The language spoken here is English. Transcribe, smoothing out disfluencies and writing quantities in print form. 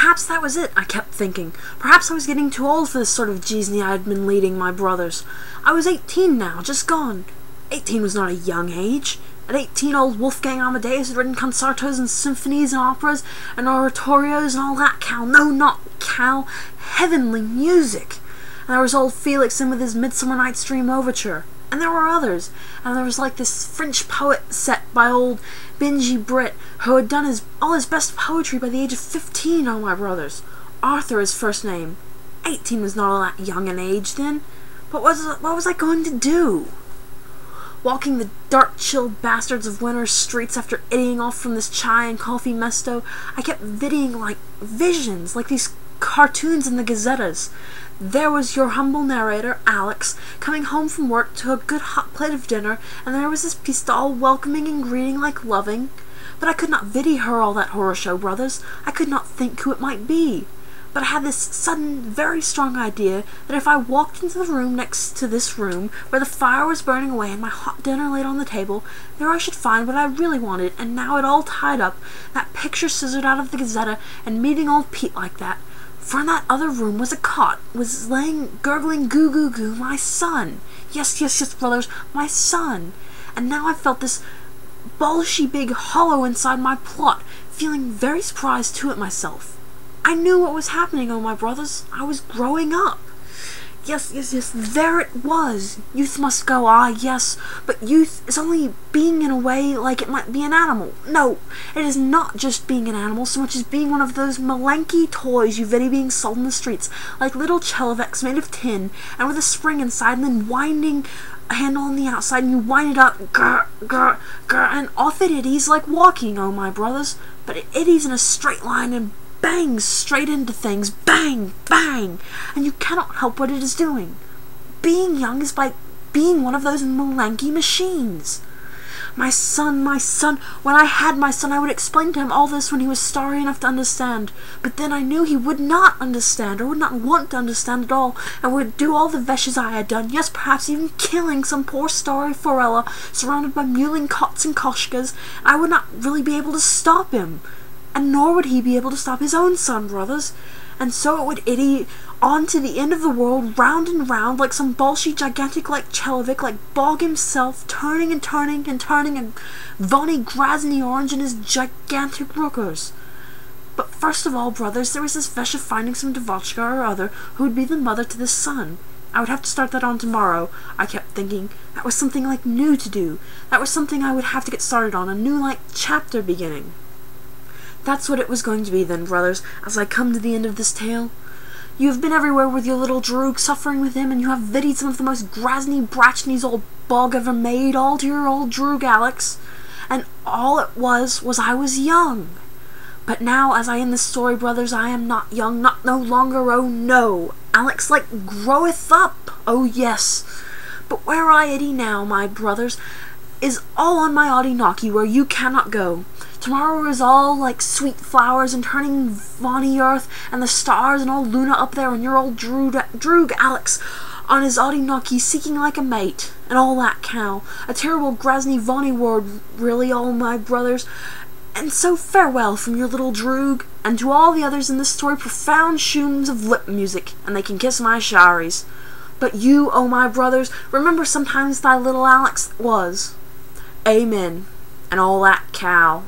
Perhaps that was it, I kept thinking. Perhaps I was getting too old for this sort of jeesney I had been leading my brothers. I was 18 now, just gone. 18 was not a young age. At 18, old Wolfgang Amadeus had written concertos and symphonies and operas and oratorios and all that cow. No, not cow. Heavenly music. And there was old Felix in with his Midsummer Night's Dream overture. And there were others. And there was like this French poet set by old Benji Britt, who had done all his best poetry by the age of 15, oh my brothers. Arthur, his first name. 18 was not all that young an age then. But what was I going to do? Walking the dark, chill bastards of winter's streets after idioting off from this chai and coffee mesto, I kept visioning like visions, like these cartoons in the gazettas. There was your humble narrator, Alex, coming home from work to a good hot plate of dinner, and there was this pistol welcoming and greeting like loving. But I could not vidi her all that horror show, brothers. I could not think who it might be. But I had this sudden, very strong idea that if I walked into the room next to this room, where the fire was burning away and my hot dinner laid on the table, there I should find what I really wanted, and now it all tied up, that picture scissored out of the Gazetta, and meeting old Pete like that. For in that other room was a cot, was laying, gurgling goo-goo-goo, my son. Yes, brothers, my son. And now I felt this bolshy big hollow inside my plot, feeling very surprised too at myself. I knew what was happening, oh my brothers. I was growing up. Yes, there it was. Youth must go, yes, but youth is only being in a way like it might be an animal. No, it is not just being an animal so much as being one of those malanky toys you vidi being sold in the streets, like little Cheloveks made of tin, and with a spring inside, and then winding a handle on the outside, and you wind it up, grr, grr, grr, and off it iddies like walking, oh my brothers, but it iddies in a straight line and bangs straight into things, bang, bang, and you cannot help what it is doing. Being young is like being one of those malanky machines. My son, when I had my son, I would explain to him all this when he was starry enough to understand, but then I knew he would not understand, or would not want to understand at all, and would do all the veshes I had done, yes, perhaps even killing some poor starry forella, surrounded by mewling cots and koshkas, and I would not really be able to stop him. And nor would he be able to stop his own son, brothers. And so it would iddy on to the end of the world, round and round, like some bolshy gigantic like Chelovik, like Bog himself, turning and turning and turning, and Vonnie Grasny Orange and his gigantic rookers. But first of all, brothers, there was this vesh of finding some Dvochka or other who would be the mother to this son. I would have to start that on tomorrow, I kept thinking. That was something like new to do. That was something I would have to get started on, a new like chapter beginning. That's what it was going to be then, brothers, as I come to the end of this tale. You have been everywhere with your little droog, suffering with him, and you have vidied some of the most grasny brachny's old bog ever made, all to your old droog, Alex. And all it was I was young. But now, as I end this story, brothers, I am not young, not no longer, oh no. Alex, like, groweth up, oh yes. But where I iddy now, my brothers, is all on my Oddinocky, where you cannot go. Tomorrow is all like sweet flowers and turning Vonnie earth and the stars and all Luna up there and your old Droog Alex on his Oddinocky seeking like a mate and all that cow. A terrible Grasny Vonnie word, really, all my brothers. And so farewell from your little Droog, and to all the others in this story profound shooms of lip music, and they can kiss my sharies. But you, oh my brothers, remember sometimes thy little Alex was. Amen. And all that cow.